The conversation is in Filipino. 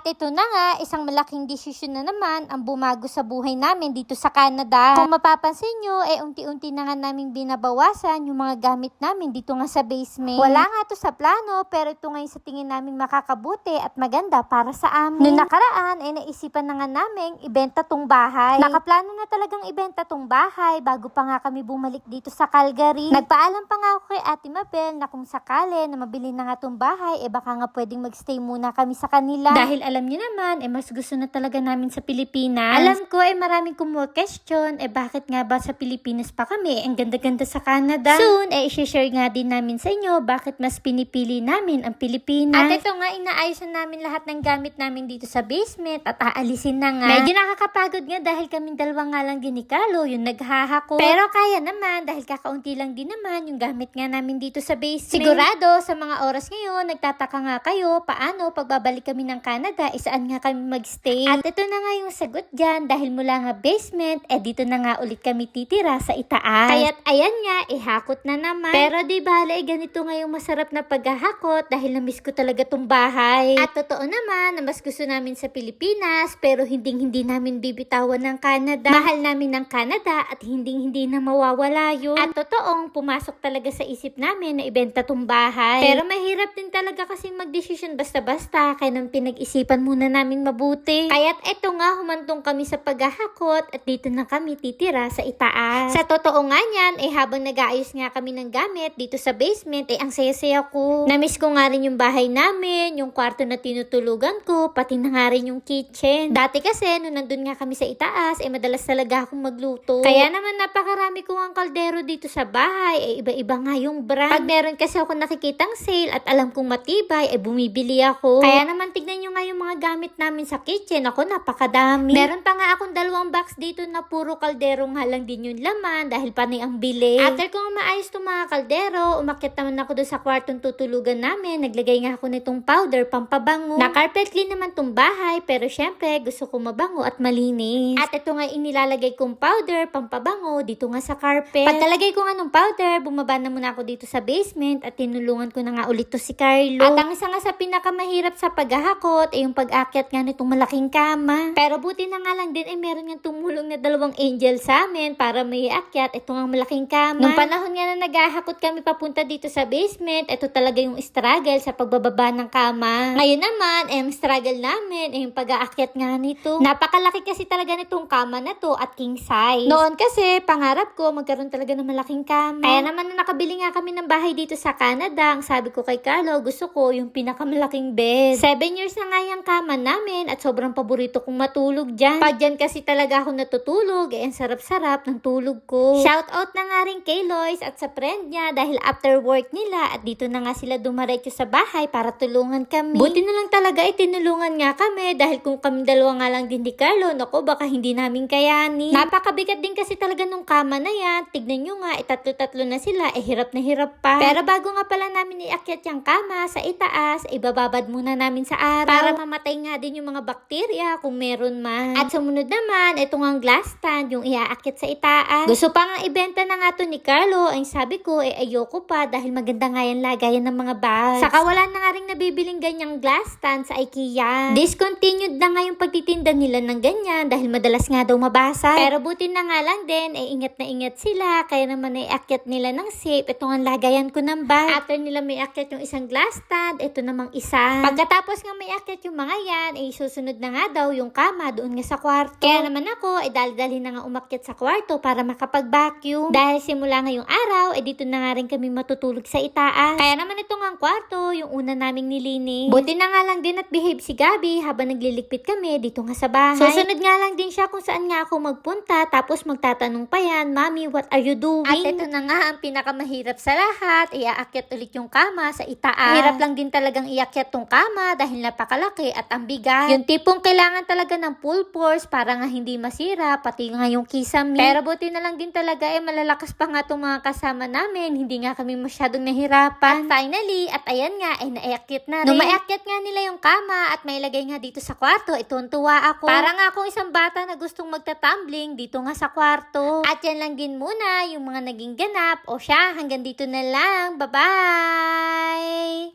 At ito na nga, isang malaking desisyon na naman ang bumago sa buhay namin dito sa Canada. Kung mapapansin nyo, unti-unti na nga namin binabawasan yung mga gamit namin dito nga sa basement. Wala nga to sa plano, pero ito nga yung sa tingin namin makakabuti at maganda para sa amin. Noong nakaraan, naisipan na nga namin ibenta tong bahay. Nakaplano na talagang ibenta tong bahay bago pa nga kami bumalik dito sa Calgary. Nagpaalam pa nga ako kay Ate Mabel na kung sakali na mabili na nga tong bahay, baka nga pwedeng magstay muna kami sa kanila. Dahil alam niyo naman, mas gusto na talaga namin sa Pilipinas. Alam ko, maraming question, bakit nga ba sa Pilipinas pa kami? Ang ganda-ganda sa Canada. Soon, i-share nga din namin sa inyo bakit mas pinipili namin ang Pilipinas. At ito nga, inaayos na namin lahat ng gamit namin dito sa basement at aalisin na nga. Medyo nakakapagod nga dahil kaming dalawa nga lang din ni Carlo, yung naghahako. Pero kaya naman, dahil kakaunti lang din naman yung gamit nga namin dito sa basement. Sigurado, sa mga oras ngayon, nagtataka nga kayo, paano pagbabalik kami ng Canada, saan nga kami magstay. At ito na nga yung sagot dyan, dahil mula nga basement, dito na nga ulit kami titira sa itaas. Kaya't ayan nga, ihakot na naman. Pero di bale, ganito nga yung masarap na paghahakot dahil na-miss ko talaga tong bahay. At totoo naman, na mas gusto namin sa Pilipinas, pero hindi namin bibitawan ng Canada. Mahal namin ng Canada at hindi na mawawala yun. At totoong, pumasok talaga sa isip namin na ibenta tong bahay. Pero mahirap din talaga kasi magdesisyon basta-basta, kaya nang pinag-isipan muna namin mabuti. Kaya't eto nga, humantong kami sa paghahakot at dito na kami titira sa itaas. Sa totoo nga niyan, habang nag-aayos nga kami ng gamit dito sa basement, ang saya-saya ko. Namiss ko nga rin yung bahay namin, yung kwarto na tinutulugan ko, pati na nga rin yung kitchen. Dati kasi, nung nandun nga kami sa itaas, madalas talaga akong magluto. Kaya naman napakarami ko ang kaldero dito sa bahay, iba-iba nga yung brand. Pag meron kasi ako nakikitang sale at alam kong matibay, bumibili ako. Kaya naman tignan nyo nga yung mga gamit namin sa kitchen. Ako, napakadami. Meron pa nga akong 2 box dito na puro kaldero nga lang din yung laman dahil panay ang bili. After ko nga maayos itong mga kaldero, umakyat naman ako doon sa kwartong tutulugan namin. Naglagay nga ako nitong powder, pampabango. Na-carpet clean naman tong bahay, pero syempre gusto ko mabango at malinis. At ito nga inilalagay kong powder, pampabango dito nga sa carpet. Pagkalagay ko nga ng powder, bumaba na muna ako dito sa basement at tinulungan ko na nga ulit to si Carlo. At ang isa nga sa pinakamahirap sa paghahakot yung pag-akyat nga nitong malaking kama. Pero buti na nga lang din meron nga tumulong na 2 angel sa amin para may akyat itong malaking kama. Nung panahon nga na naghahakot kami papunta dito sa basement, ito talaga yung struggle sa pagbababa ng kama. Ngayon naman, ang struggle namin yung pag-aakyat nga nito. Napakalaki kasi talaga nitong kama na to at king size. Noon kasi, pangarap ko magkaroon talaga ng malaking kama. Kaya naman na nakabili nga kami ng bahay dito sa Canada, ang sabi ko kay Carlo, gusto ko yung pinakamalaking bed. 7 years na nga yung kama namin at sobrang paborito kong matulog dyan. Pag dyan kasi talaga ako natutulog, ang sarap-sarap ng tulog ko. Shout out na nga rin kay Lois at sa friend niya dahil after work nila at dito na nga sila dumaretso sa bahay para tulungan kami. Buti na lang talaga tinulungan nga kami dahil kung kami dalawa nga lang din ni Carlo, naku baka hindi namin kayanin. Napakabigat din kasi talaga nung kama na yan. Tignan nyo nga, tatlo-tatlo na sila, hirap na hirap pa. Pero bago nga pala namin iakyat yung kama sa itaas, ibababad muna namin sa araw para mamatay nga din yung mga bakterya kung meron man. At sumunod naman, ito nga glass stand, yung iaakyat sa itaas. Gusto pa nga ibenta na nga to ni Carlo, ang sabi ko, ayoko pa dahil maganda nga yan lagayan ng mga bags. Saka wala na nga rin nabibiling ganyang glass stand sa IKEA. Discontinued na nga yung pagtitinda nila ng ganyan dahil madalas nga daw mabasa. Pero buti na nga lang din, ingat na ingat sila, kaya naman iakyat nila ng safe. Ito nga lagayan ko ng bag. After nila may akyat yung isang glass stand, ito namang isa. Pagkatapos nga may akyat yung mga yan, susunod na nga daw yung kama doon nga sa kwarto. Kaya naman ako, dali-dali na nga umakyat sa kwarto para makapag-vacuum. Dahil simula ngayong araw, dito na nga rin kami matutulog sa itaas. Kaya naman ito nga ang kwarto, yung una naming nilinis. Buti na nga lang din at behave si Gabi habang nagliligpit kami dito nga sa bahay. Susunod nga lang din siya kung saan nga ako magpunta, tapos magtatanong pa yan, Mami, what are you doing? At ito na nga ang pinakamahirap sa lahat, iaakyat ulit yung kama sa itaas. Hirap lang din talagang iakyat tong kama dahil napakalaki at ang bigat. Yung tipong kailangan talaga ng full force para nga hindi masira, pati nga yung kisame. Pero buti na lang din talaga malalakas pa nga itong mga kasama namin, hindi nga kami masyadong nahirapan. At finally, at ayan nga, naiakyat na rin. Nung maiakyat nga nila yung kama at mailagay nga dito sa kwarto, tuwa ako. Para nga akong isang bata na gustong magtatumbling dito nga sa kwarto. At yan lang din muna yung mga naging ganap. O siya, hanggang dito na lang. Bye-bye!